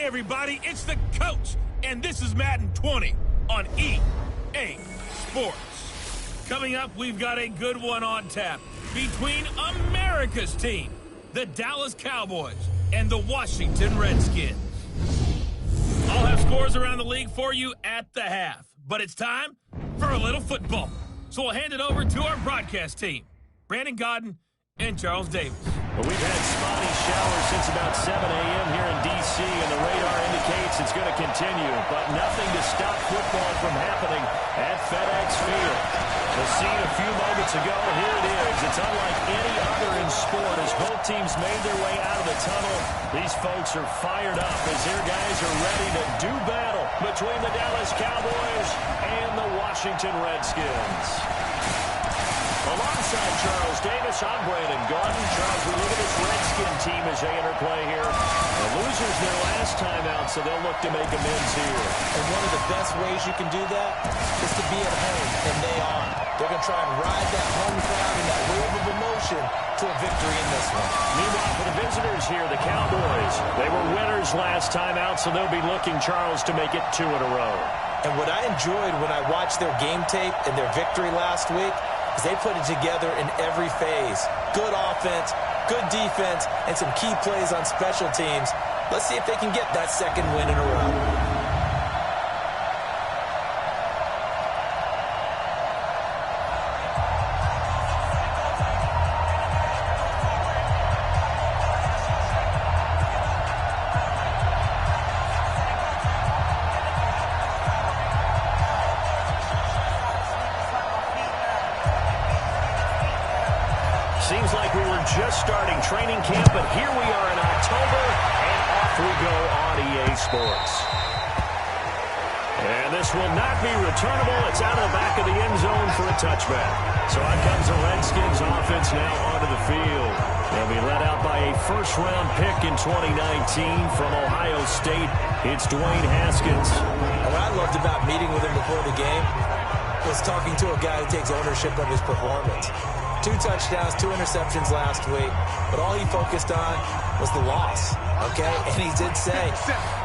everybody, it's the coach, and this is Madden 20 on EA Sports. Coming up, we've got a good one on tap between America's team, the Dallas Cowboys, and the Washington Redskins. I'll have scores around the league for you at the half, but it's time for a little football. So we'll hand it over to our broadcast team, Brandon Godden and Charles Davis. Well, we've had spotty showers since about 7 a.m. here in D.C., and the radar indicates it's going to continue, but nothing to stop football from happening at FedEx Field. The scene a few moments ago, here it is. It's unlike any other in sport as both teams made their way out of the tunnel. These folks are fired up as their guys are ready to do battle between the Dallas Cowboys and the Washington Redskins. Alongside Charles Davis, I'm Brandon Godden. Charles, we look at this Redskin team as they interplay here. The losers their last time out, so they'll look to make amends here. And one of the best ways you can do that is to be at home, and they are. They're going to try and ride that home crowd and that wave of emotion to a victory in this one. Meanwhile, for the visitors here, the Cowboys, they were winners last time out, so they'll be looking, Charles, to make it 2 in a row. And what I enjoyed when I watched their game tape and their victory last week is they put it together in every phase. Good offense, good defense, and some key plays on special teams. Let's see if they can get that second win in a row. Seems like we were just starting training camp, but here we are in October, and off we go on EA Sports. And this will not be returnable. It's out of the back of the end zone for a touchback. So out comes the Redskins offense now onto the field. They'll be led out by a first-round pick in 2019 from Ohio State. It's Dwayne Haskins. And what I loved about meeting with him before the game was talking to a guy who takes ownership of his performance. 2 touchdowns, 2 interceptions last week, but all he focused on was the loss, okay? And he did say,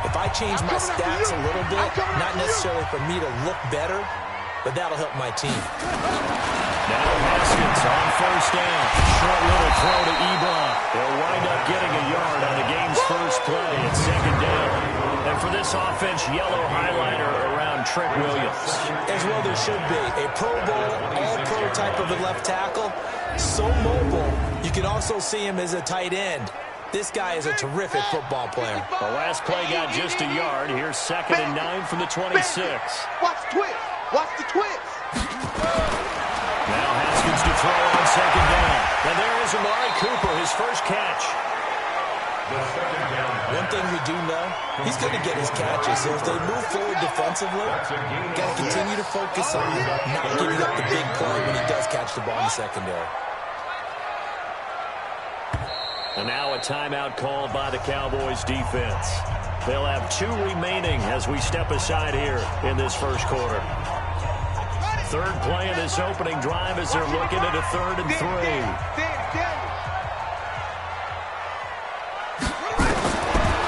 if I change my stats a little bit, not necessarily for me to look better, but that'll help my team. Now Haskins on first down. Short little throw to Ebron. They'll wind up getting a yard on the game's first play at second down. And for this offense, yellow highlighter around Trent Williams. As well there should be. A Pro Bowl, all-pro type of a left tackle. So mobile, you can also see him as a tight end. This guy is a terrific football player. The last play got just a yard. Here's 2nd and 9 from the 26. Watch the twist. Watch the twist. Now Haskins to throw on second down. And there is Amari Cooper, his first catch. One thing we do know, he's going to get his catches. So if they move forward defensively, got to continue to focus on not giving up the big play when he does catch the ball in the secondary. And now a timeout called by the Cowboys defense. They'll have 2 remaining as we step aside here in this first quarter. Third play of this opening drive as they're looking at a 3rd and 3.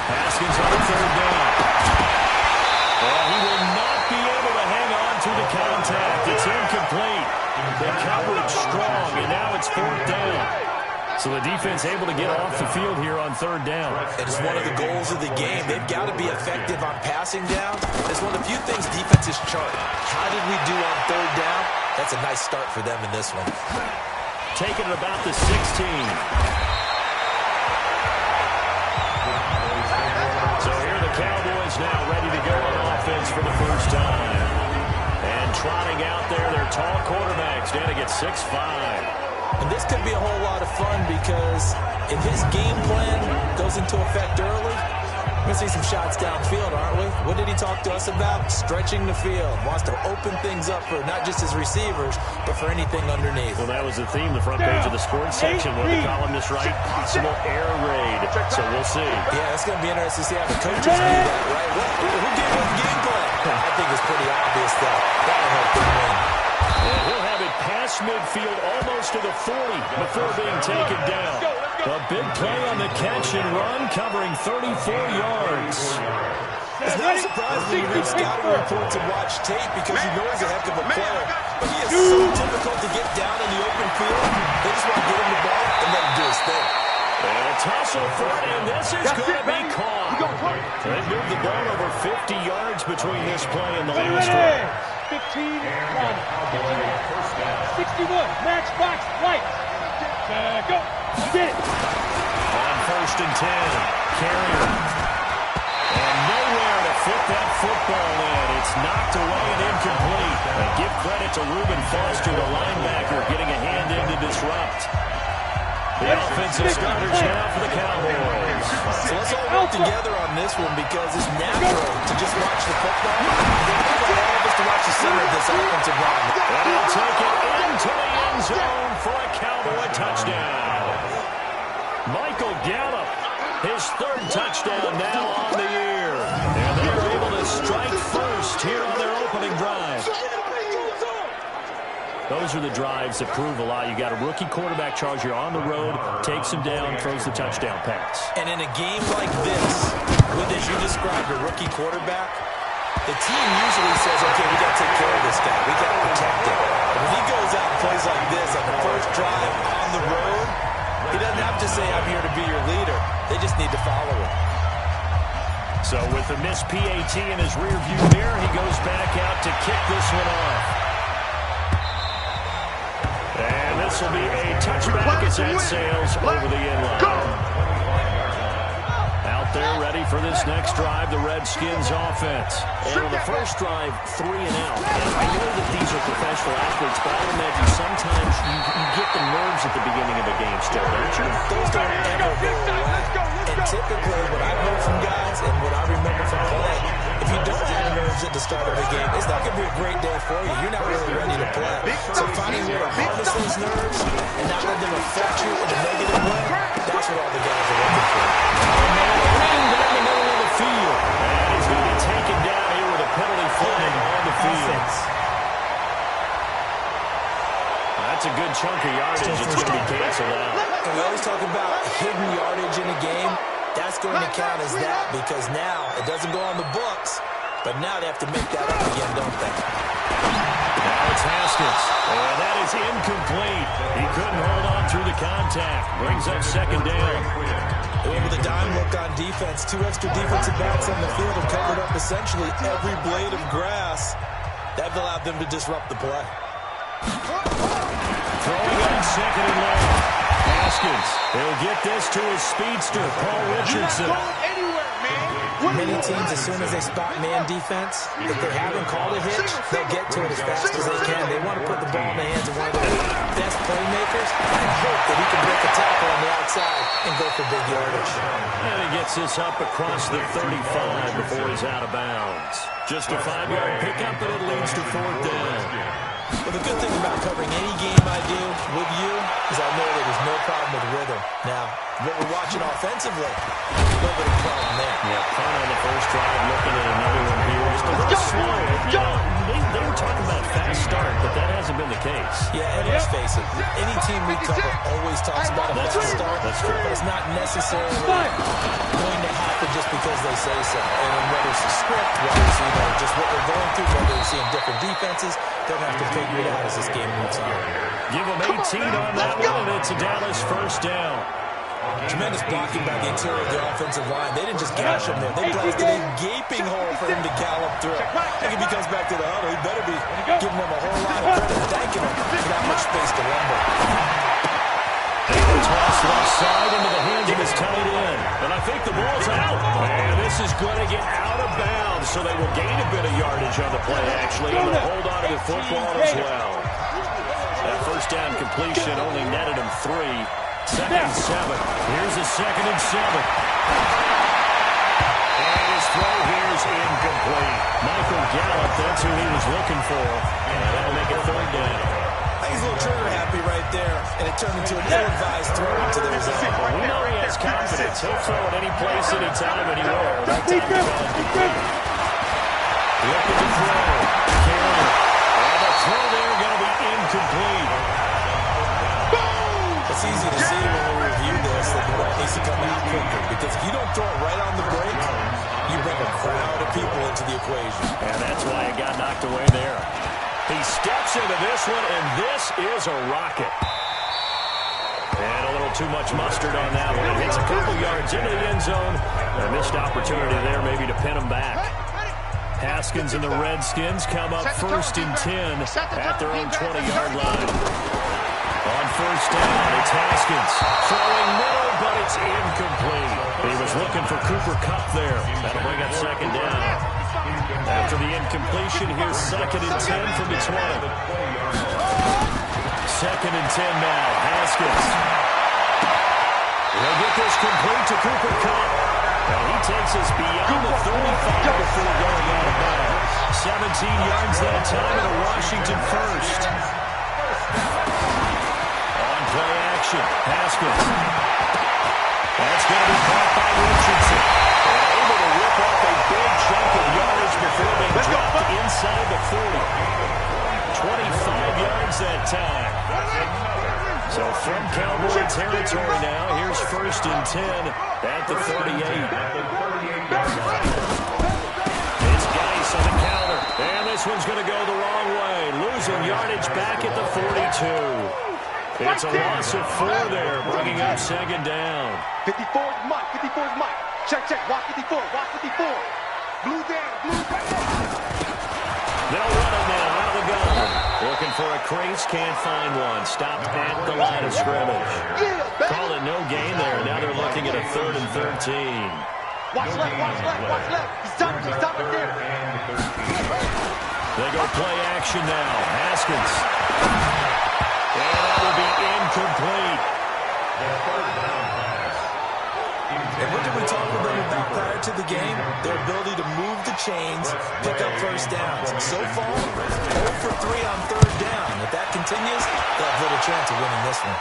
Haskins on 3rd down. Well, he will not be able to hang on to the contact. It's incomplete. The coverage strong, and now it's 4th down. So the defense able to get off the field here on 3rd down. It's one of the goals of the game. They've got to be effective on passing down. It's one of the few things defenses chart. How did we do on 3rd down? That's a nice start for them in this one. Taking it about the 16. So here are the Cowboys now ready to go on offense for the first time. And trotting out there, their tall quarterback standing at 6'5". And this could be a whole lot of fun because if his game plan goes into effect early, we're going to see some shots downfield, aren't we? What did he talk to us about? Stretching the field. Wants to open things up for not just his receivers, but for anything underneath. Well, that was the theme, the front page of the sports section, where the columnists write possible air raid. So we'll see. Yeah, it's going to be interesting to see how the coaches do that, right? Who gave him the game plan? I think it's pretty obvious that that'll help them win. And he'll have it past midfield, almost to the 40, before being taken down. A big play on the catch and run, covering 34 yards. It's not surprising when you read scouting reports and watch tape because you know he's a heck of a player. But he is so difficult to get down in the open field. They just want to get him the ball and let him do his thing. And a tussle for it, and this is going to be caught. They moved the ball over 50 yards between this play and the last one. 15, 61, match box, right. Go. You did it. On 1st and 10, Carrier. And nowhere to fit that football in. It's knocked away and incomplete. And give credit to Reuben Foster, the linebacker, getting a hand in to disrupt. The offensive starters now for the Cowboys. So let's all work together on this one because it's natural to just watch the football. How about all of us to watch the center of this offensive line? And he'll take it into the end zone for a Cowboy touchdown. Michael Gallup, his 3rd touchdown now on the year. And they're able to strike first here on their opening drive. Those are the drives that prove a lot. You got a rookie quarterback charge. You're on the road, takes him down, throws the touchdown pass. And in a game like this, with, as you described, a rookie quarterback, the team usually says, okay, we got to take care of this guy. We got to protect him. But when he goes out and plays like this on the first drive on the road, he doesn't have to say, I'm here to be your leader. They just need to follow him. So with the missed PAT in his rearview mirror, he goes back out to kick this one off. And this will be a touchback as that sails over the end line. Out there ready for this next drive, the Redskins offense. And on the first drive, 3 and out. And I know that these are professional athletes, but I imagine sometimes you get the nerves at the beginning of a game still, don't you? Those don't ever go away. And typically what I've heard from guys and what I remember from play, if you don't have nerves at the start of a game, it's not going to be a great day for you. You're not really ready to play. So finding a way to harness those nerves and not let them affect you in a negative way, that's what all the guys are looking for. Running down the middle of the field. And he's going to be taken down here with a penalty flag on the field. That's a good chunk of yardage. It's going to be canceled out. And we always talk about hidden yardage in a game. That's going to count as that because now it doesn't go on the books, but now they have to make that up again, don't they? Now it's Haskins. And that is incomplete. He couldn't hold on through the contact. Brings up 2nd down. And with a dime look on defense, 2 extra defensive backs on the field have covered up essentially every blade of grass. That allowed them to disrupt the play. Throwing on 2nd and long. Haskins, he'll get this to his speedster, Paul Richardson. Many teams, as soon as they spot man defense, if they haven't called a hitch, they'll get to it as fast as they can. They want to put the ball in the hands of one of their best playmakers and hope that he can break a tackle on the outside and go for big yardage. And he gets this up across the 35 before he's out of bounds. Just a 5-yard pickup, and it leads to 4th down. Well, the good thing about covering any game I do with you is I know that there's no problem with rhythm. Now, what we're watching offensively, a little bit of a problem there. Yeah, punt on the first drive, looking at another one here. Just a little slow. You know, they were talking about a fast start, but that hasn't been the case. Yeah, and let's face it, any team we cover always talks about a fast start. That's true. But it's not necessarily going to happen just because they say so. And whether it's a script, whether it's just what we're going through, whether we're seeing different defenses, they're going to have to figure it out as this game moves on. Give them 18 on that one, and it's a Dallas 1st down. Tremendous blocking by the interior of the offensive line. They didn't just gash him there. They blasted a gaping hole for him to gallop through. I think if he comes back to the huddle, he better be giving them a whole lot of credit, thanking him for that much space to rumble. Toss left side into the hands of his tight end. And I think the ball's out. And this is going to get out of bounds, so they will gain a bit of yardage on the play, actually, and they'll hold on to the football as well. That 1st down completion only netted him 3. 2nd and 7. Here's a 2nd and 7. And his throw here is incomplete. Michael Gallup, that's who he was looking for. And that'll make it 3rd down. I think he's a little trigger happy right there, and it turned into an ill-advised throw into their zone. We know he has confidence. He'll throw it any place, anytime, anywhere. That time he called complete. Looking to throw. Carrier. And the throw there going to be incomplete. It's easy to see when we review this that the ball needs to come out quicker, because if you don't throw it right on the break, you bring a crowd of people into the equation. And that's why it got knocked away there. He steps into this one, and this is a rocket. And a little too much mustard on that one. It hits a couple yards into the end zone. A missed opportunity there maybe to pin him back. Haskins and the Redskins come up 1st and 10 at their own 20-yard line. On 1st down, it's Haskins. Throwing middle, but it's incomplete. He was looking for Cooper Kupp there. That'll bring up 2nd down. After the incompletion, here's 2nd and 10 from the 20. 2nd and 10 now. Haskins. They'll get this complete to Cooper Kupp. And he takes us beyond the 35 before going out of bounds. 17 yards that time and a Washington first. On play action, Haskins. That's going to be caught by Richardson. Able to rip off a big chunk of yardage before being dropped inside the 40. 25 yards that time. So from Cowboy territory now, here's 1st and 10 at the 38. It's Geis on the counter, and this one's going to go the wrong way. Losing yardage back at the 42. It's a loss of 4 there, bringing up 2nd down. 54 is Mike, 54 is Mike. Check, watch 54, watch 54. Blue down, blue down. They'll run it now out of the gun. Looking for a crease, can't find one. Stopped at the line of scrimmage. Call it no gain there. Now they're looking at a 3rd and 13. Watch left, watch left, watch left. He's stopped it there. They go play action now. Haskins. And that will be incomplete. And what did we talk with them about prior to the game? Their ability to move the chains, pick up 1st downs. So far, 0 for 3 on 3rd down. If that continues, they'll have little chance of winning this one.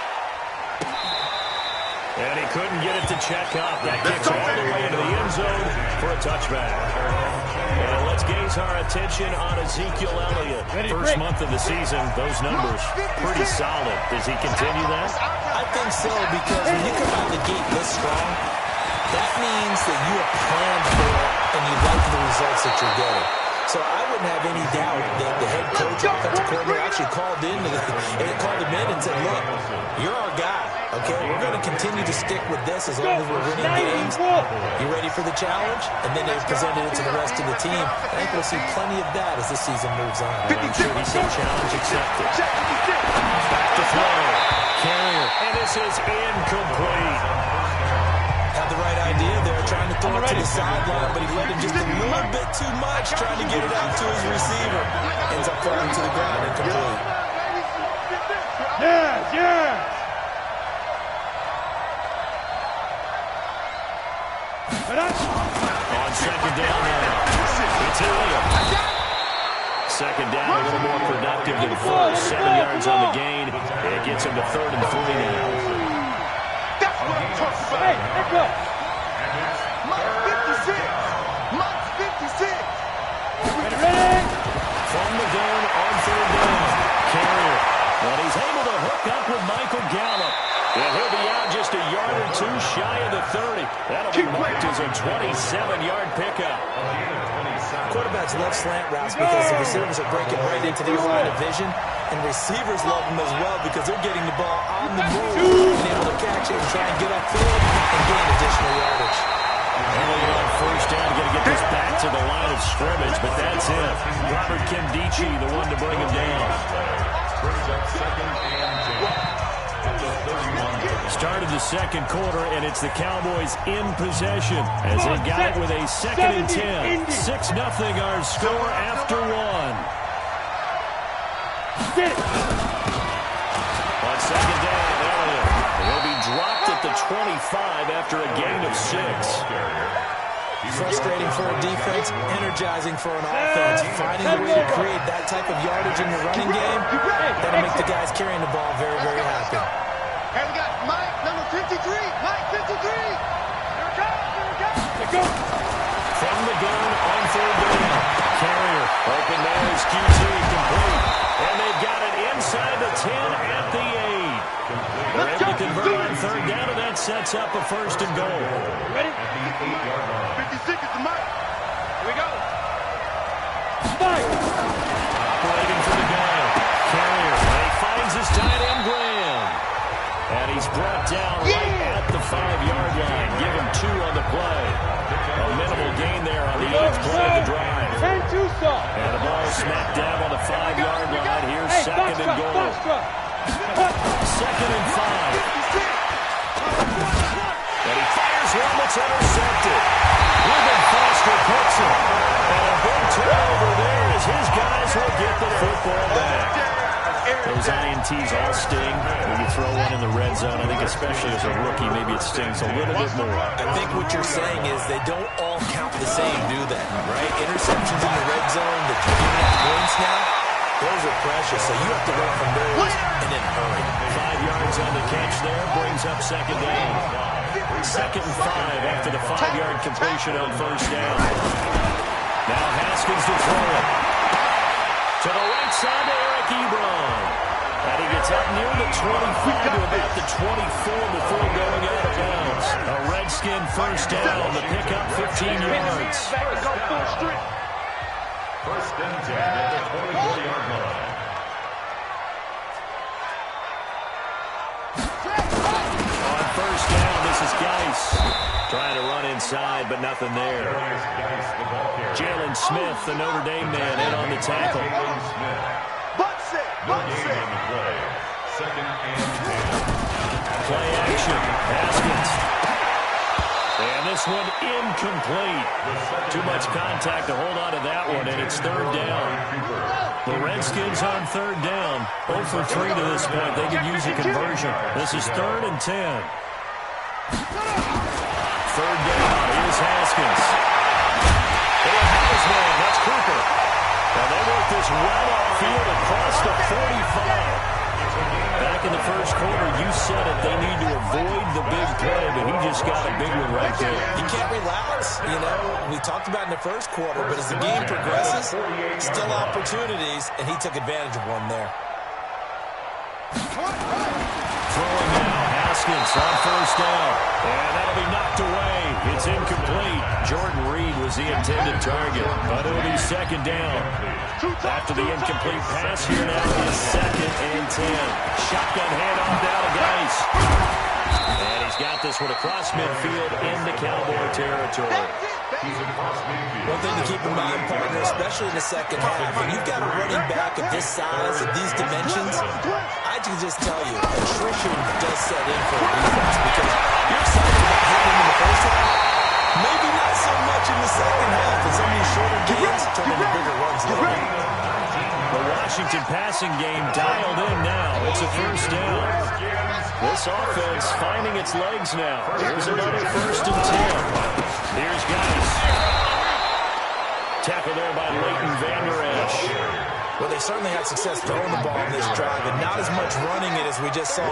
And he couldn't get it to check up. That kicks all the way into the end zone for a touchback. And let's gaze our attention on Ezekiel Elliott. First month of the season, those numbers pretty solid. Does he continue that? I think so, because when you come out of the gate this strong, that means that you have planned for it and you like the results that you're getting. So I wouldn't have any doubt that the head coach, offensive coordinator, actually called him in and said, look, you're our guy, okay? We're going to continue to stick with this as long as we're winning games. You ready for the challenge? And then they presented it to the rest of the team. I think we'll see plenty of that as the season moves on. I'm sure he said challenge accepted. Back to throw. Carrier. And this is incomplete. Had the right idea there, trying to throw it to the sideline, but he let him just a little bit too much, trying to get it out to his receiver. Ends up falling to the ground incomplete. Yes. On 2nd down now, it's Elliott. 2nd down, a little more productive than 1st. 7 yards on the gain. It gets him to 3rd and 3 now. Hey, let's go. Mike 56. Mike 56. Ready? From the gun on 3rd down. Carrier. And he's able to hook up with Michael Gallup. And he'll be out just a yard or 2 shy of the 30. That'll be marked as a 27-yard pickup. Quarterbacks love slant routes because the receivers are breaking right into their line of vision. And receivers love them as well because they're getting the ball on the move and able to catch it and try and get upfield and gain additional yardage. Elliott on 1st down, going to get this back to the line of scrimmage, but that's it. Robert Kimdichie, the one to bring him down. Start of the 2nd quarter, and it's the Cowboys in possession as they got it with a 2nd and 10. 6-0 our score after 1. Get it. On 2nd down, Elliott will be dropped at the 25 after a gain of 6. Frustrating for a defense, energizing for an offense. Finding a way to create that type of yardage in the running game, that'll make the guys carrying the ball very, very happy. And we got Mike, number 53. Mike 53. Here it comes. Let's go. From the gun on 3rd down. Carrier, open nose, QT, complete. And they've got it inside the 10 at the 8. They're able to to convert on third down, and that sets up a first and goal. Ready? 56 is the mark. Here we go. Spike. Waiting for the guy. Carrier, and he finds his tight end, Graham. And he's brought down right at the 5-yard line. Give him 2 on the play. A minimal gain there on the 8th play of the drive. 10-2 stop. And the ball smack dab on the 5-yard line. Here's second and goal. Second and 5. And he fires one that's intercepted. Ruben Foster picks it. And a big turnover there as his guys will get the football back. Those INTs all sting when you throw one in the red zone. I think especially as a rookie, maybe it stings a little bit more. I think what you're saying is they don't all count the same, do they? Right? Interceptions in the red zone that you're giving up points now, those are precious. So you have to learn from those and then hurry. 5 yards on the catch there, brings up second down. Second and 5 after the 5-yard completion on first down. Now Haskins to throw it. To the right side to Eric Ebron. And he gets up near the 25 to about the 24 before going out of bounds. A Redskin first down. The pickup 15 yards. First and 10 at the 24-yard line. On first down, this is Geis. Trying to run inside, but nothing there. Jalen Smith, the Notre Dame man, in on the tackle. Second and 10. Play action. Haskins. And this one incomplete. Too much contact to hold on to that one, and it's third down. The Redskins on third down. 0 for 3 to this point. They could use a conversion. This is third and 10. Third down. Here's Haskins. And his man. That's Cooper. Now they work this well upfield across the 45. Back in the first quarter, you said it. They need to avoid the big play, but he just got a big one right there. You can't relax. You know, we talked about in the first quarter, but as the game progresses, still opportunities, and he took advantage of one there. Throwing now, Haskins on first down. And that'll be knocked away. It's incomplete. Jordan Reed was the intended target, but it'll be second down. After the incomplete pass, here now is second and 10. Shotgun handoff now to Geis. And he's got this one across midfield into Cowboy territory. One thing to keep in mind, partner, especially in the second half, when you've got a running back of this size, of these dimensions, I can just tell you, attrition does set in for a defense because you're excited about hitting him in the first half, maybe not so much in the second half, and some of these shorter games turn into bigger runs later. The Washington passing game dialed in now. It's a first down. This offense finding its legs now. Here's another first and 10. Here's Geis. Tackle there by Leighton Vander Esch. Well, they certainly had success throwing the ball in this drive, and not as much running it as we just saw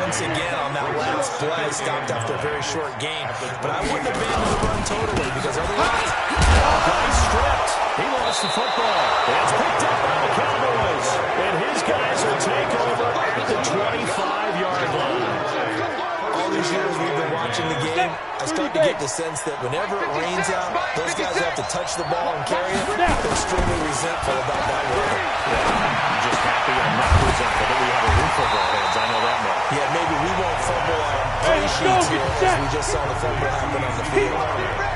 once again on that last play. Stopped after a very short gain. But I wouldn't abandon the run totally, because otherwise... Geis stripped. He lost the football. It's picked up by the Cowboys. And his guys will take over at the 25-yard line. All these years we've been watching the game, I start to get the sense that whenever it rains out, those guys have to touch the ball and carry it. They're extremely resentful about that weather. I'm just happy I'm not resentful that we have a roof over our heads. I know that much. Yeah, maybe we won't fumble on play sheets here as we just saw the fumble happen on the field.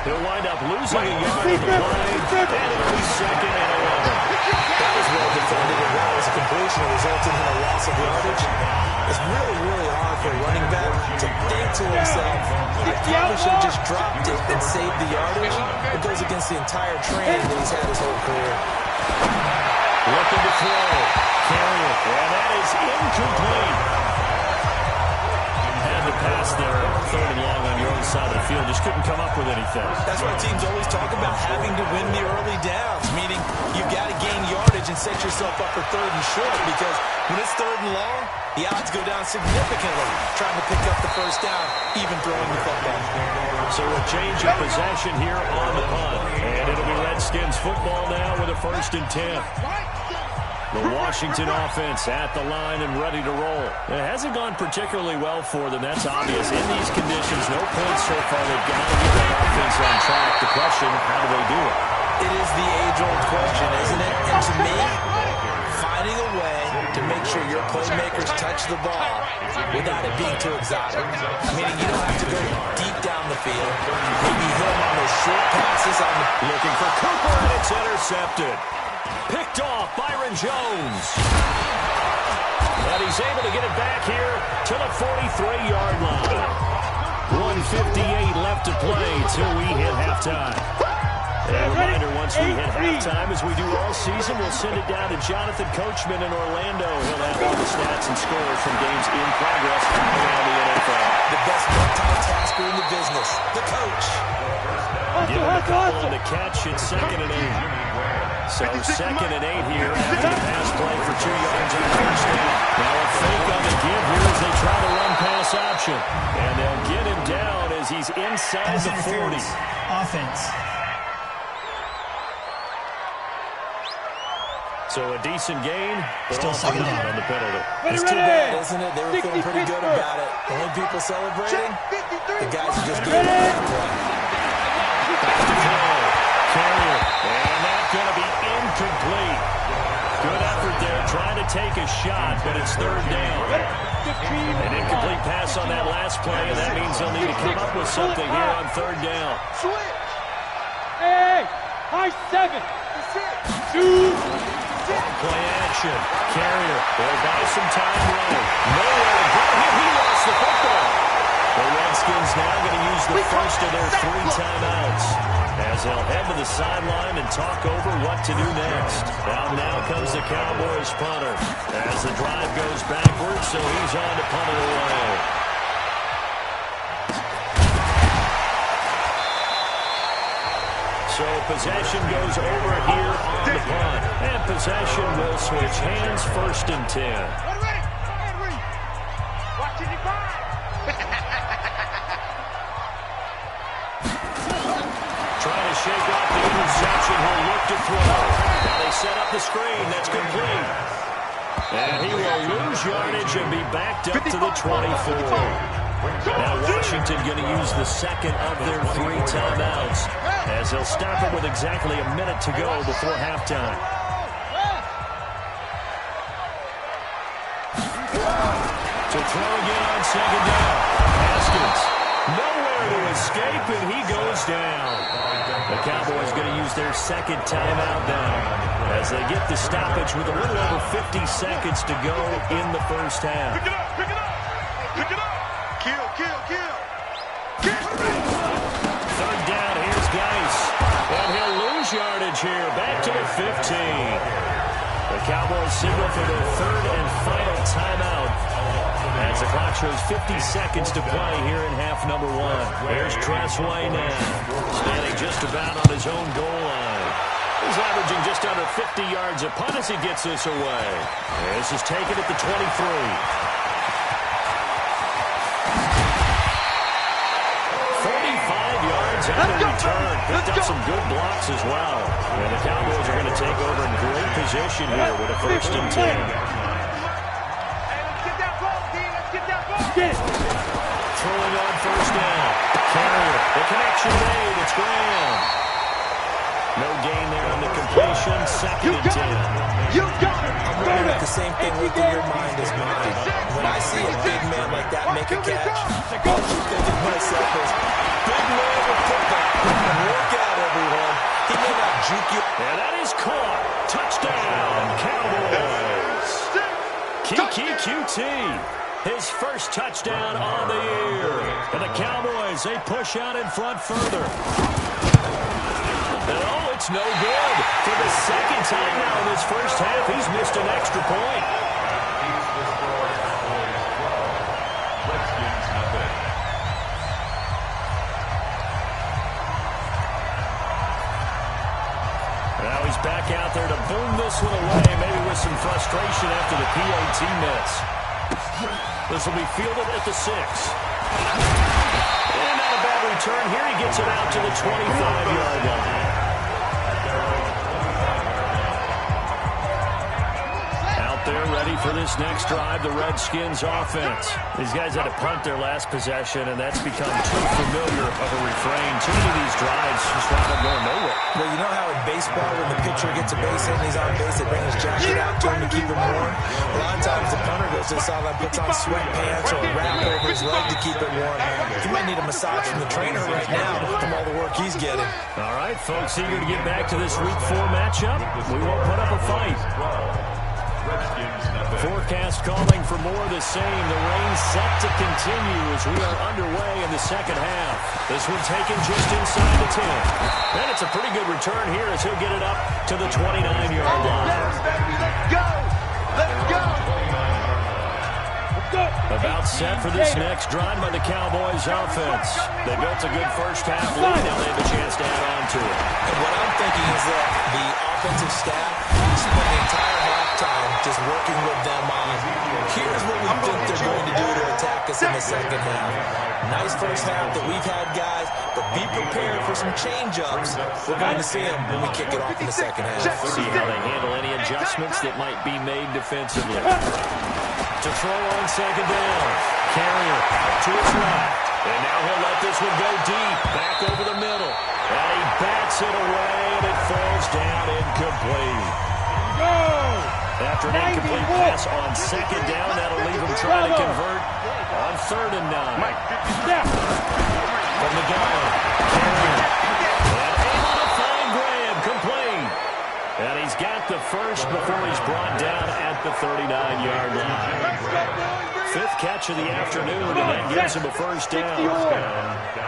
They'll wind up losing a yard in the play, and it'll be second and 11. That was well defended, and that was a completion that resulted in a loss of yardage. It's really, really hard for a running back to think to himself, I probably should have just dropped it and saved the yardage. It goes against the entire training that he's had his whole career. Looking to throw. Carrier. And that is incomplete. Had the pass there, third and long on your own side of the field. Just couldn't come up with anything. That's why teams always talk about having to win the early downs, meaning you've got to gain yardage and set yourself up for third and short, because when it's third and long, the odds go down significantly trying to pick up the first down, even throwing the football. So a change of possession here on the punt. And it'll be Redskins football now with a first and 10. The Washington offense at the line and ready to roll. It hasn't gone particularly well for them. That's obvious. In these conditions, no points so far. They've got to get that offense on track. The question, how do they do it? It is the age-old question, isn't it? And to me, finding a way to make sure your playmakers touch the ball without it being too exotic. Meaning you don't have to go deep down the field. Maybe hit them on those short passes on the... Looking for Cooper, and it's intercepted. Picked off Byron Jones. And he's able to get it back here to the 43-yard line. 1:58 left to play till we hit halftime. A reminder, once we hit halftime, as we do all season, we'll send it down to Jonathan Coachman in Orlando. He'll have all the stats and scores from games in progress around the NFL. The best multitasker in the business, the coach. Give him a couple on the catch. It's 2nd and 8. So 2nd and 8 here after the pass play for 2 yards on first down. Now a fake on the give here as they try to run pass option. And they'll get him down as he's inside the 40. Offense. So a decent gain, but Still also not on the penalty. It's too bad, isn't it? They were feeling pretty good about it. The only people celebrating, the guys who just gave up that play. Back to throw. Carrier. And that's going to be incomplete. Good effort there, trying to take a shot, but it's 3rd down. An incomplete pass on that last play, and that means they'll need to come up with something here on 3rd down. Hey, high 7. 2. Play action. Carrier. They'll buy some time running. Nowhere to go here. He lost the football. The Redskins now going to use the first of their 3 timeouts as they'll head to the sideline and talk over what to do next. Now comes the Cowboys punter as the drive goes backwards, so he's on to punt it away. So possession goes over here on the punt. And possession will switch hands, 1st and 10. Watching you find. Trying to shake off the interception. He'll look to throw. Now they set up the screen. That's complete. And he will lose yardage and be backed up to the 24. Now Washington going to use the 2nd of their 3 timeouts as they'll stop it with exactly a minute to go before halftime. To throw again on 2nd down. Haskins nowhere to escape, and he goes down. The Cowboys going to use their 2nd timeout now as they get the stoppage with a little over 50 seconds to go in the first half. Pick it up, pick it up, pick it up. Kill, kill, kill. 3rd down, here's Geis. And he'll lose yardage here. Back to the 15. The Cowboys signal for their 3rd and final timeout as the clock shows 50 seconds to play here in half number 1. Here's Tressway now, standing just about on his own goal line. He's averaging just under 50 yards a punt as he gets this away. This is taken at the 23. 45 yards on the return. Picked up some good blocks as well. And the Cowboys are going to take over in great position here with a 1st and 10. Throwing on 1st down. Carrier. The connection made. It's Graham. No gain there on the completion. 2nd and 10. You got it. I'm wondering if the same thing within your mind is mine. When I see a big man like that make a catch, all I'm thinking to myself is, big man with football. Work out, everyone. He may not juke you. And that is caught. Touchdown, Cowboys. Kiki QT. His first touchdown on the year. And the Cowboys, they push out in front further. And oh, it's no good. For the 2nd time now in this first half, he's missed an extra point. Now he's back out there to boom this one away, maybe with some frustration after the PAT miss. This will be fielded at the 6. And not a bad return here. He gets it out to the 25-yard line. out there ready for this next drive, the Redskins offense. These guys had to punt their last possession, and that's become too familiar of a refrain. Too many of these drives just wound up going nowhere. Well, you know how in baseball, when the pitcher gets a base hit and he's on base, they bring his jacket out to him to keep him warm? A lot of times the punter goes to the sideline, puts on sweatpants or a wrap over his leg to keep it warm. He might need a massage from the trainer right now from all the work he's getting. All right, folks, eager to get back to this Week 4 matchup. We won't put up a fight. Forecast calling for more of the same. The rain set to continue as we are underway in the second half. This one taken just inside the 10. And it's a pretty good return here as he'll get it up to the 29-yard line. Let's go! Let's go! About set for this next drive by the Cowboys offense. They built a good first half lead. Now they have a chance to add on to it. And what I'm thinking is that the offensive staff spent the entire halftime just working with them on, here's what we think they're going to do to attack us in the second half. Nice first half that we've had, guys, but be prepared for some change-ups. We're going to see them when we kick it off in the second half. See how they handle any adjustments that might be made defensively. To throw on second down. Carrier out to his left. And now he'll let this one go deep. Back over the middle. And he bats it away, and it falls down incomplete. After an incomplete pass on second down, that'll leave him trying to convert on 3rd and 9. From the gun. Carrier. And able to find Graham. Complete. And he's got the first before he's brought down at the 39-yard line. 5th catch of the afternoon, and that gives him a first down.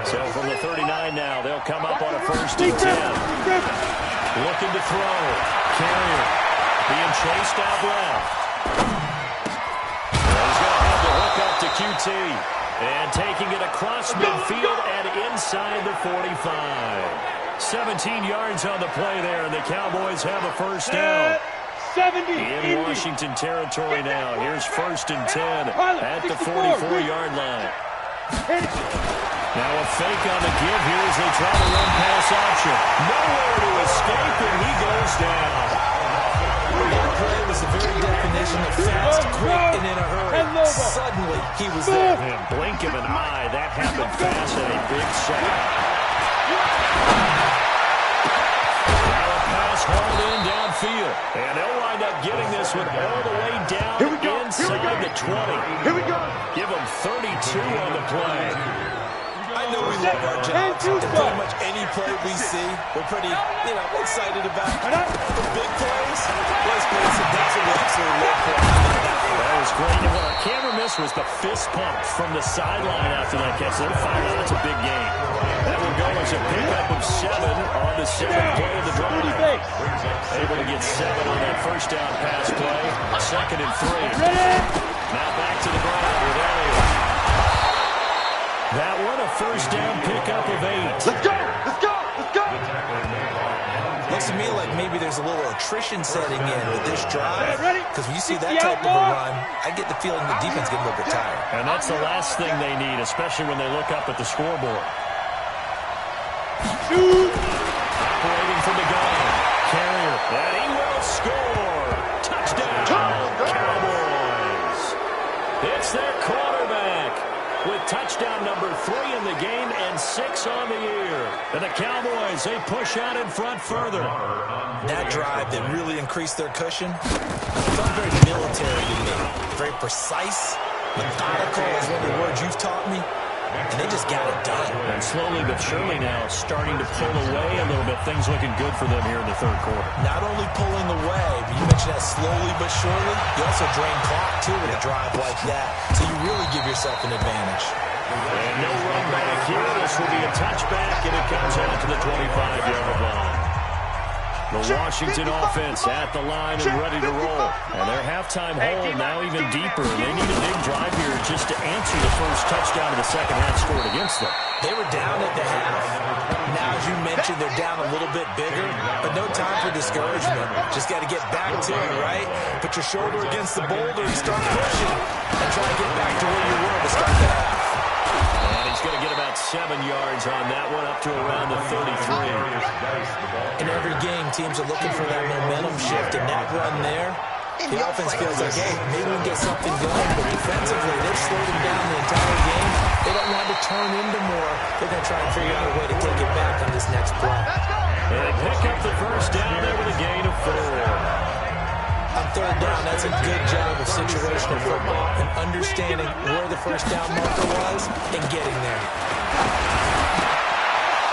So from the 39 now, they'll come up on a 1st and 10. Looking to throw. Carrier being chased out left. Well, he's going to have the hook up to QT. And taking it across midfield and inside the 45. 17 yards on the play there, and the Cowboys have a first down. In Washington territory now. Here's 1st and 10 at the 44-yard line. Now a fake on the give here as they try to run pass option. Nowhere to escape, and he goes down. That play was the very definition of fast, quick, and in a hurry. Suddenly, he was there. In a blink of an eye, that happened fast and a big sack. Now a pass hauled in downfield. And they'll wind up getting this one all the way down inside the 20. Here we go. Give them 32 on the play. I know we love our jobs, and pretty much any play we see, we're pretty, excited about. The big plays, let's face it, that's what we absolutely love for. That was great. And what our camera missed was the fist pump from the sideline after that catch. They'll find out it's a big game. That will go as a pickup of 7 on the 7th play of the drive. Able to get 7 on that first down pass play. 2nd and 3. Now back to the ground with Elliott. That one a first down pickup of 8. Let's go. Let's go. Let's go. Looks to me like maybe there's a little attrition setting in with this drive. Because when you see that type of a run, I get the feeling the defense get a little bit tired. And that's the last thing they need, especially when they look up at the scoreboard. Operating from the gun. Carrier. And he will score. Touchdown. Cowboys. It's their quarterback with touchdown number 3 in the game and 6 on the year. And the Cowboys, they push out in front further. That drive that really increased their cushion felt very military to me. Very precise, methodical is one of the words you've taught me. And they just got it done. And slowly but surely now starting to pull away a little bit. Things looking good for them here in the 3rd quarter. Not only pulling away, but you mentioned that slowly but surely. You also drain clock, too, with a drive like that. So you really give yourself an advantage. And no run back here. This will be a touchback, and it comes out to the 25-yard line. The Washington offense at the line and ready to roll. And their halftime hole now even deeper. They need a big drive here just to answer the first touchdown of the second half scored against them. They were down at the half. Now, as you mentioned, they're down a little bit bigger, but no time for discouragement. Just got to get back to it, right? Put your shoulder against the boulder and start pushing and try to get back to where you were to start the half. And he's going to get about 7 yards on that one, up to around the 33. In every game, teams are looking for that momentum shift, and that run there, The offense feels like, hey, maybe we can get something going, but defensively, they've slowed him down the entire game. They don't want to turn into more. They're going to try and figure out a way to take it back on this next play. And they pick up the first down there with a gain of 4. On third down, that's a good job of situational football and understanding where the first down marker was and getting there.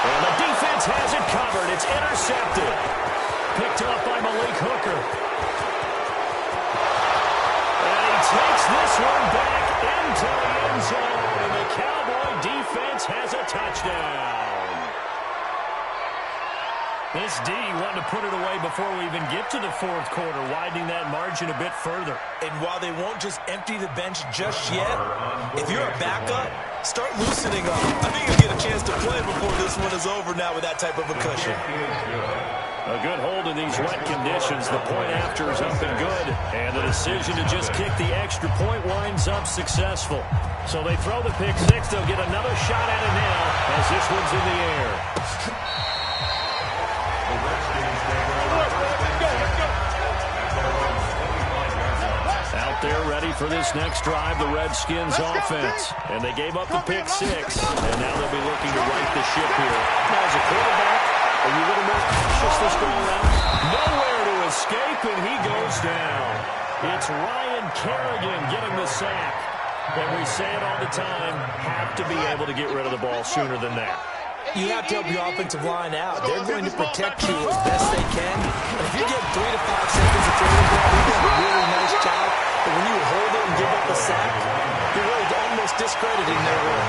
And the defense has it covered. It's intercepted. Picked up by Malik Hooker. And he takes this one back into the end zone. And the Cowboy defense has a touchdown. This D wanted to put it away before we even get to the fourth quarter, widening that margin a bit further. And while they won't just empty the bench just yet, if you're a backup, start loosening up. I think you'll get a chance to play before this one is over now with that type of a cushion. A good hold in these wet conditions. The point after is up and good. And the decision to just kick the extra point winds up successful. So they throw the pick six. They'll get another shot at it now as this one's in the air. Out there ready for this next drive, the Redskins offense. And they gave up the pick six. And now they'll be looking to right the ship here. Now as a quarterback, are you a little more cautious this go around? Nowhere to escape, and he goes down. It's Ryan Kerrigan getting the sack. And we say it all the time, have to be able to get rid of the ball sooner than that. You have to help your offensive line out. They're going to protect you as best they can. And if you get 3 to 5 seconds of throwing the ball, you're doing a really nice job. But when you hold it and give up a sack, you're really almost discrediting their work.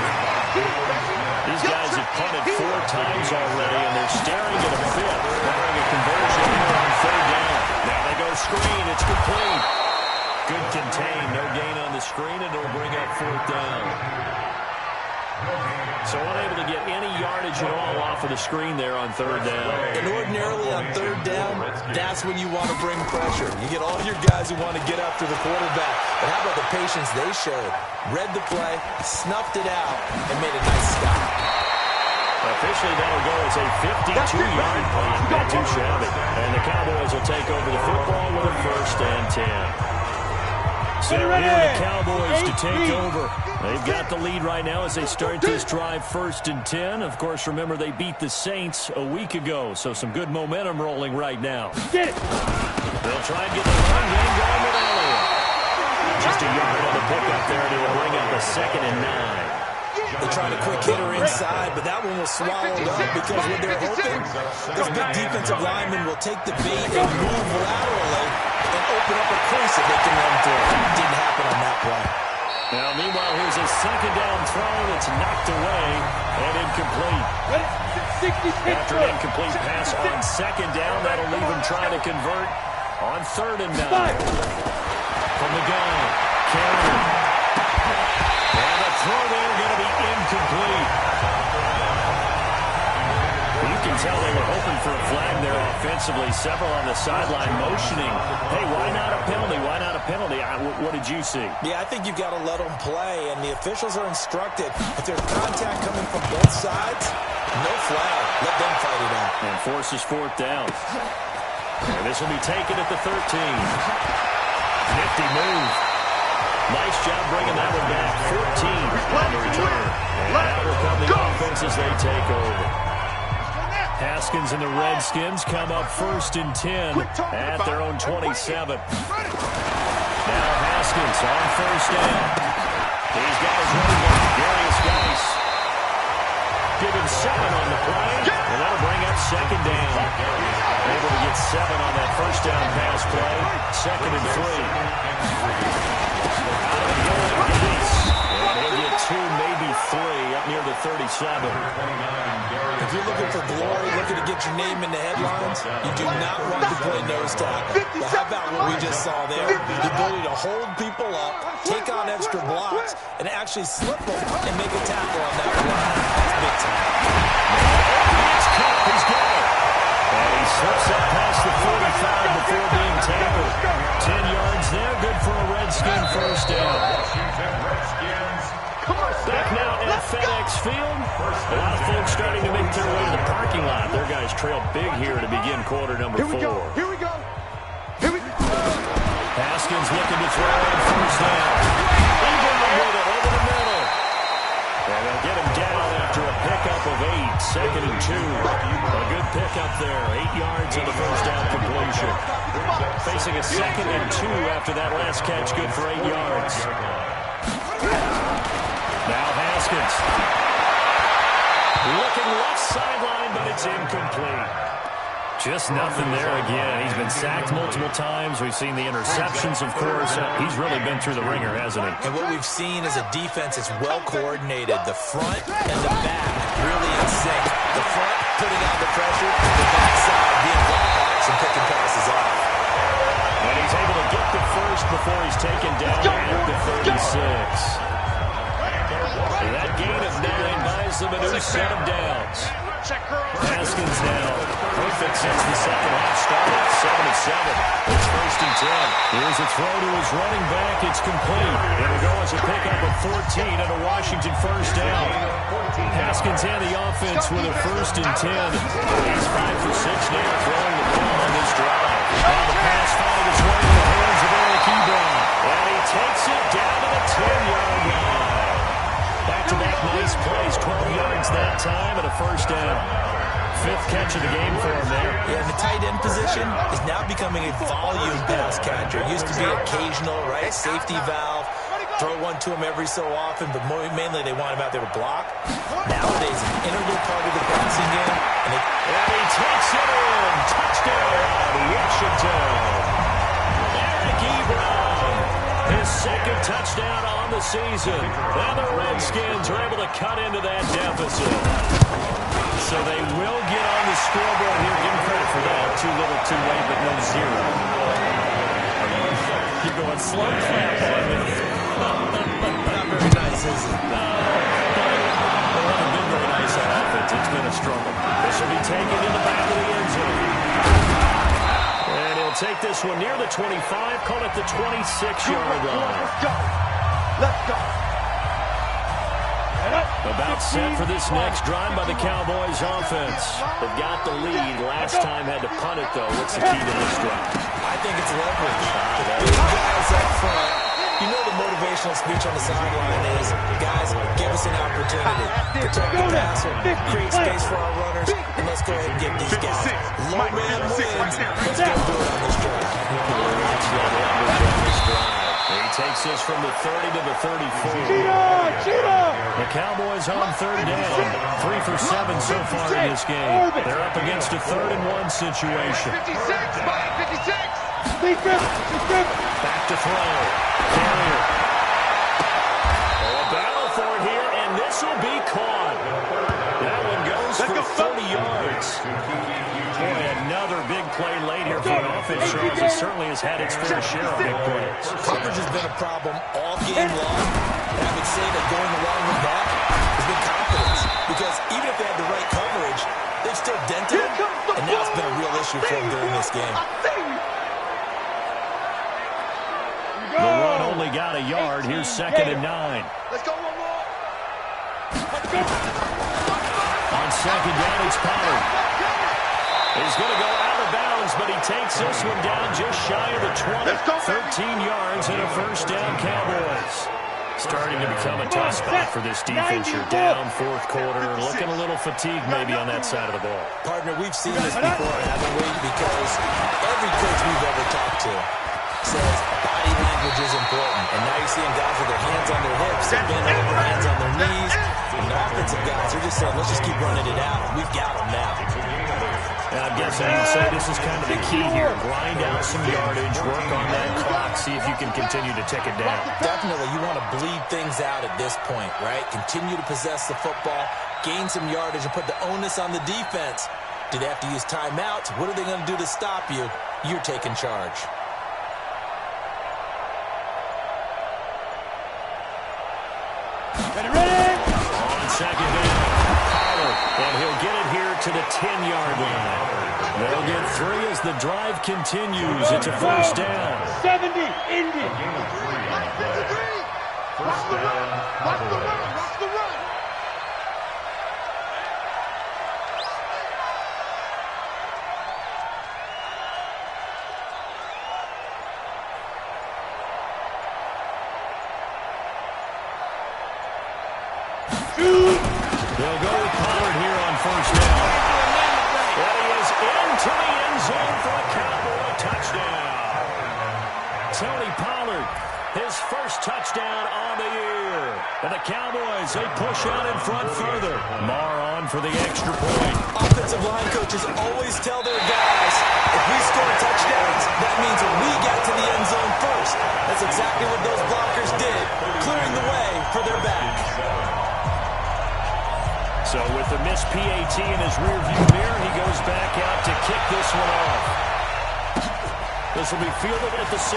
These guys have punted 4 times already, and they're staring at a fifth, barring a conversion here on third down. Now they go screen. It's complete. Good contain. No gain on the screen, and it'll bring up fourth down. So unable to get any yardage at all off of the screen there on third down. And ordinarily on third down, that's when you want to bring pressure. You get all your guys who want to get after the quarterback. But how about the patience they showed? Read the play, snuffed it out, and made a nice stop. Officially, that'll go as a 52-yard punt. Not too shabby. And the Cowboys will take over the football with a 1st and 10. So here are the Cowboys to take over. They've got the lead right now as they start this drive 1st and 10. Of course, remember they beat the Saints a week ago, so some good momentum rolling right now. Get it. They'll try and get the run game going with Elliott. Just a yard on the pickup there to bring up a 2nd and 9. They tried a quick hitter inside, but that one was swallowed up because when they're open, this big defensive lineman will take the bait and move laterally and open up a crease that they can run through. Didn't happen on that play. Now, meanwhile, here's a 2nd down throw that's knocked away and incomplete. After an incomplete pass on 2nd down, that'll leave him trying to convert on 3rd and 9. From the gun, Carrier. And the throw there going to be incomplete. You can tell they were hoping for a flag there offensively. Several on the sideline motioning. Hey, why not a penalty? Why not a penalty? What did you see? Yeah, I think you've got to let them play, and the officials are instructed. If there's contact coming from both sides, no flag. Let them fight it out. And forces 4th down. And this will be taken at the 13. Nifty move. Nice job bringing that one back. 14 on the return. And that will come the offense as they take over. Haskins and the Redskins come up 1st and 10 at their own 27. Now Haskins on 1st down. He's got his running back, Darius Geis. Give him 7 on the play, and that'll bring up 2nd down. Able to get 7 on that 1st down pass play. 2nd and 3. Out of the goal, Geis. And he'll get 2, maybe 3 up near the 37. If you're looking for glory, looking to get your name in the headlines, you do not want to play nose tackle. But how about what we just saw there? The ability to hold people up, take on extra blocks, and actually slip them and make a tackle on that block. That's big time. It's caught. He's got it. And he slips up past the 45 before being tackled. 10 yards there. Good for a Redskin 1st down. Back now at FedEx Field. A lot of folks starting to make their way to the parking lot. Their guys trail big here to begin quarter number 4. Here we go. Here we go. Haskins looking to throw on first down. Ebron with it over the middle. And they'll get him down after a pickup of 8. 2nd and 2. A good pickup there. 8 yards on the first down completion. Facing a 2nd and 2 after that last catch. Good for 8 yards. Now Haskins. Looking left sideline, but it's incomplete. Just nothing there again. He's been sacked multiple times. We've seen the interceptions, of course. He's really been through the ringer, hasn't he? And what we've seen is a defense that's well coordinated. The front and the back really in sync. The front putting on the pressure, the backside being blocked and picking passes off. And he's able to get the first before he's taken down at the 36. That gain of 9 buys them a new set of downs. Haskins now perfect since the second half started. 7-7. It's 1st and 10. Here's a throw to his running back. It's complete. It'll go as a pickup of 14 and a Washington first down. Haskins and the offense with a 1st and 10. He's 5 for 6 now throwing the ball on this drive. Now the pass finding its way to the hands of Ebron. And he takes it down to the 10-yard line. Back-to-back nice plays, 12 yards that time and a first down. 5th catch of the game for him there. Yeah, and the tight end position is now becoming a volume pass catcher. It used to be occasional, right? Safety valve. Throw one to him every so often, but mainly they want him out there to block. Nowadays, an integral part of the passing game. And he takes it in. Touchdown, Washington. Eric Ebron. His 2nd touchdown on the season. And the Redskins are able to cut into that deficit. So they will get on the scoreboard here. Give him credit for that. Too little, too late, but no 0. you're going slow clap on me. Not very nice, is it? No. They haven't been very nice on offense. It's been a struggle. This will be taken in the back of the end zone. And he'll take this one near the 25, call it the 26-yard line. Let's go. Let's go. About set for this next drive by the Cowboys offense. They've got the lead. Last time had to punt it, though. What's the key to this drive? I think it's leverage. Big guys up front. You know the motivational speech on the sideline is, guys, give us an opportunity. Protect the passer, create space for our runners, and let's go ahead and get these guys. Low man wins. Let's go do it on this drive. He takes this from the 30 to the 34. The Cowboys on 3rd down. 3 for 7 so far in this game. They're up against a 3rd-and-1 situation. 56. Back to throw. Carrier. A battle for it here, and this will be caught. That one goes for 30 yards. Boy, another big play late here for an offense, Charles. It certainly has had its fair share of big plays. Coverage has been a problem all game long. And I would say that going along with that has been confidence. Because even if they had the right coverage, they've still dented it. And now it's been a real issue for them during this game. The run only got a yard. Here's 2nd and 9. Let's go one more. On 2nd down, it's Pollard. He's going to go out of bounds, but he takes this one down just shy of the 20. 13 yards and a first down, Cowboys. Starting to become a tough spot for this defense. You're down 4th quarter, looking a little fatigued maybe on that side of the ball. Partner, we've seen this before, haven't we? Because every coach we've ever talked to says body language is important. And now you're seeing guys with their hands on their hips, they're bent over, hands on their knees. And the offensive guys are just saying, let's just keep running it out. We've got them now. I guess I would say this is kind of the key here. Grind out some yardage, work on that clock, see if you can continue to tick it down. Definitely, you want to bleed things out at this point, right? Continue to possess the football, gain some yardage, and put the onus on the defense. Do they have to use timeouts? What are they going to do to stop you? You're taking charge. Ready? On 2nd down, Pollard, and he'll get it here to the 10-yard line. They'll get 3 as the drive continues. It's a first down. 70, Indy. Watch the run. Watch the run. Watch the run. They'll go with Pollard here on first down. And he is into the end zone for a Cowboy touchdown. Tony Pollard, his first touchdown on the year. And the Cowboys, they push out in front further. Marr on for the extra point. Offensive line coaches always tell their guys, if we score touchdowns, that means we get to the end zone first. That's exactly what those blockers did, clearing the way for their back. So with the missed PAT in his rearview mirror, he goes back out to kick this one off. This will be fielded at the 6.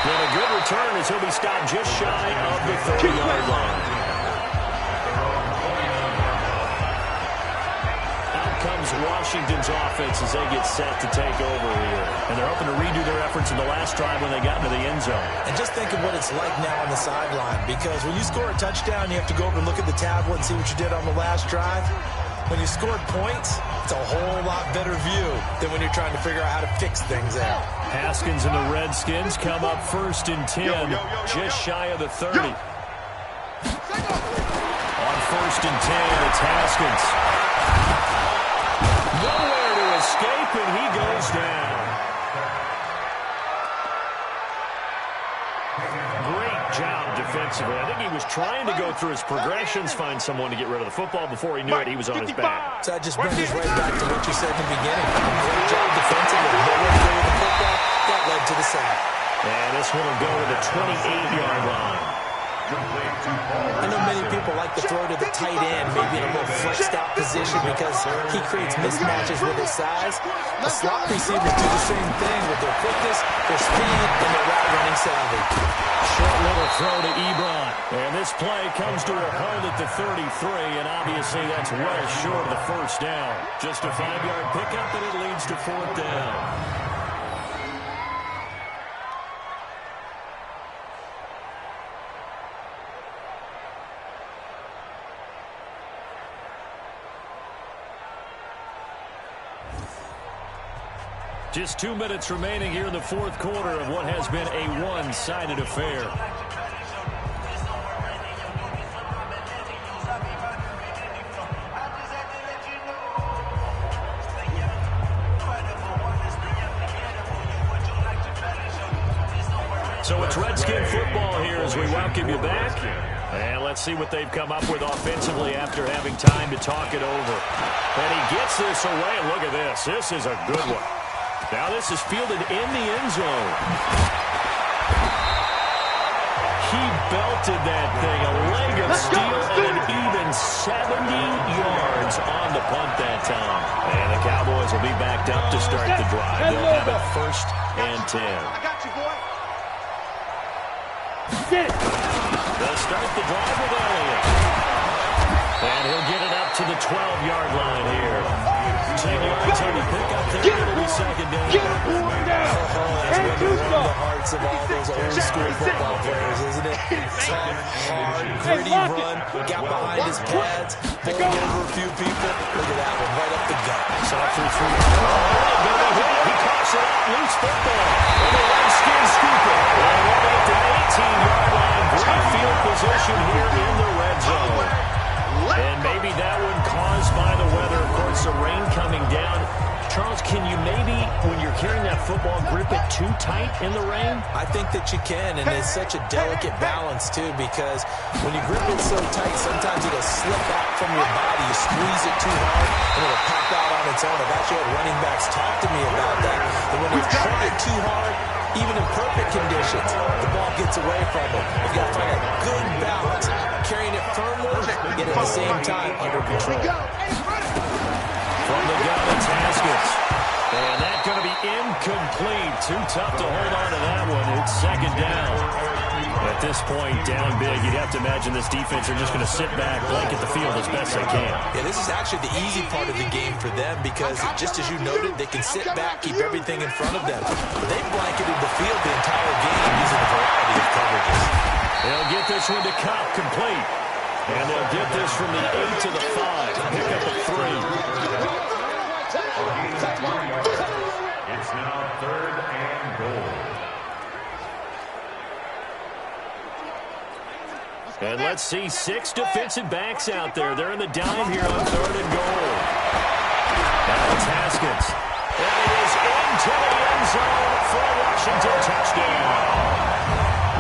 And a good return as he'll be stopped just shy of the 30-yard line. Out comes Washington's offense as they get set to take over here. And they're hoping to redo their efforts in the last drive when they got into the end zone. And just think of what it's like now on the sideline, because when you score a touchdown, you have to go over and look at the tablet and see what you did on the last drive. When you scored points, it's a whole lot better view than when you're trying to figure out how to fix things out. Haskins and the Redskins come up 1st and 10, just shy of the 30. On 1st and 10, it's Haskins. Nowhere to escape, and he goes down. Great job defensively. I think he was trying to go through his progressions, find someone to get rid of the football. Before he knew it, he was on his back. So that just brings us right back to what you said in the beginning. Great job defensively. Nowhere to go with the football. That led to the sack. And this one will go to the 28-yard line. I know many people like to throw to the tight end, maybe in a more flexed out position because he creates mismatches with his size. The slot receivers do the same thing with their quickness, their speed, and their route running savvy. Short little throw to Ebron. And this play comes to a hold at the 33, and obviously that's well short of the first down. Just a 5-yard pickup, and it leads to 4th down. Just 2 minutes remaining here in the 4th quarter of what has been a one-sided affair. So it's Redskin football here as we welcome you back. And let's see what they've come up with offensively after having time to talk it over. And he gets this away. Look at this. This is a good one. Now this is fielded in the end zone. He belted that thing, a leg of steel, and an even 70 yards on the punt that time. And the Cowboys will be backed up to start the drive. They'll have it 1st and 10. I got you, boy. They'll start the drive with Elliott. And he'll get it up to the 12-yard line here. 10 yards on the pickup there. It'll be 2nd down. That's one of the hearts of all those old-school football players, isn't it? Tough, hard, gritty run. Got behind his pads, bowled over a few people. Look at that one, right up the gut. Saw through 3. He coughs it out. Loose football. And the Redskins scoop it. And we're at the 18-yard line. Great field position here in the red zone. And maybe that one caused by the weather. Of course, the rain coming down. Charles, can you maybe, when you're carrying that football, grip it too tight in the rain? I think that you can, and it's such a delicate balance, too, because when you grip it so tight, sometimes it'll slip out from your body. You squeeze it too hard, and it'll pop out on its own. I've actually had running backs talk to me about that. And when they've tried too hard, even in perfect conditions, the ball gets away from them. You've got to find a good balance, carrying it firmly, yet at the same time under control. From the gun, it's Haskins. And that's going to be incomplete. Too tough to hold on to that one. It's 2nd down. At this point, down big, you'd have to imagine this defense are just going to sit back, blanket the field as best they can. Yeah, this is actually the easy part of the game for them because, just as you noted, they can sit back, keep everything in front of them. But they've blanketed the field the entire game using a variety of coverages. They'll get this one to Cobb complete. And they'll get this from the 8 to the 5. Pick up a 3. It's now 3rd and goal. And let's see 6 defensive backs out there. They're in the dime here on 3rd and goal. Now it's Haskins. And it is into the end zone for a Washington touchdown.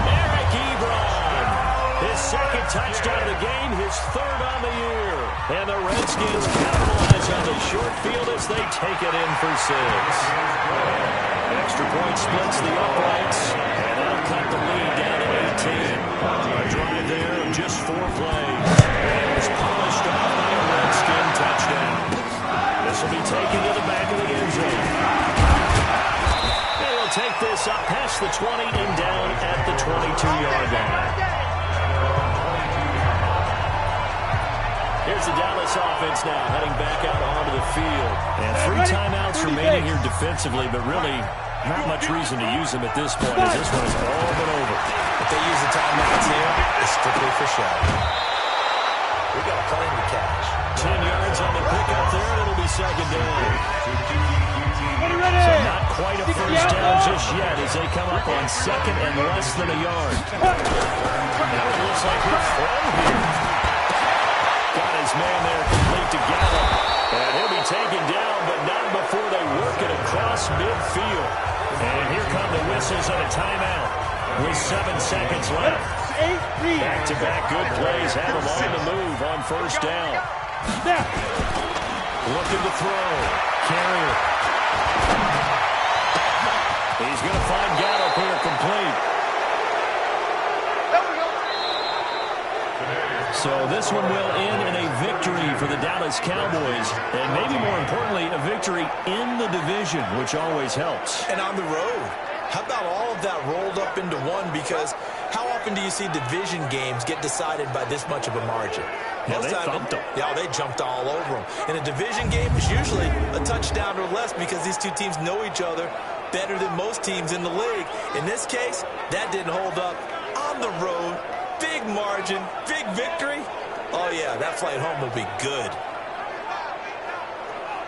Eric Ebron, his 2nd touchdown of the game, his 3rd on the year. And the Redskins capitalize on the short field as they take it in for 6. Extra point splits the uprights, and they'll cut the lead down to 18. A drive there of just 4 plays. And it was polished off by a Redskin touchdown. This will be taken to the back of the end zone. They will take this up past the 20 and down at the 22-yard line. Here's the Dallas offense now, heading back out onto the field. And 3 timeouts remaining here defensively, but really not much reason to use them at this point, as this one is all but over. If they use the timeouts here, it's strictly for show. We got a claim to cash. 10 yards on the pickup there, and it'll be 2nd down. So not quite a first down just yet as they come up on 2nd and less than a yard. Now it looks like he'll throw here. Got his man there complete to Gallup. And he'll be taken down, but not before they work it across midfield. And here come the whistles of a timeout with 7 seconds left. Back-to-back good plays have him on the move on 1st down. Looking to throw. Carrier. He's going to find Gallup here complete. So this one will end in a victory for the Dallas Cowboys, and maybe more importantly, a victory in the division, which always helps. And on the road. How about all of that rolled up into one? Because how often do you see division games get decided by this much of a margin? Yeah, they thumped them. Yeah, they jumped all over them. In a division game, it's usually a touchdown or less because these 2 teams know each other better than most teams in the league. In this case, that didn't hold up. On the road, big margin, big victory. Oh, yeah, that flight home will be good.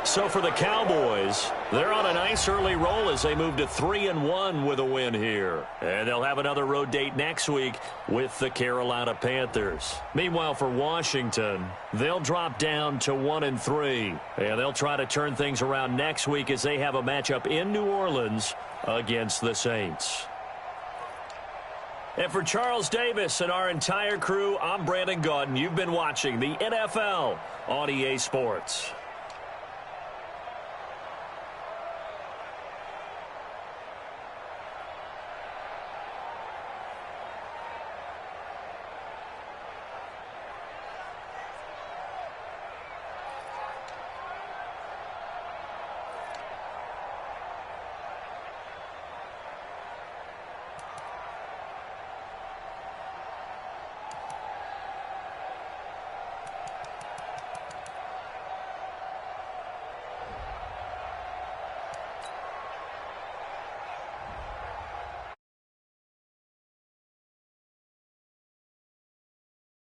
So for the Cowboys, they're on a nice early roll as they move to 3-1 with a win here. And they'll have another road date next week with the Carolina Panthers. Meanwhile, for Washington, they'll drop down to 1-3. And they'll try to turn things around next week as they have a matchup in New Orleans against the Saints. And for Charles Davis and our entire crew, I'm Brandon Gaudin. You've been watching the NFL on EA Sports.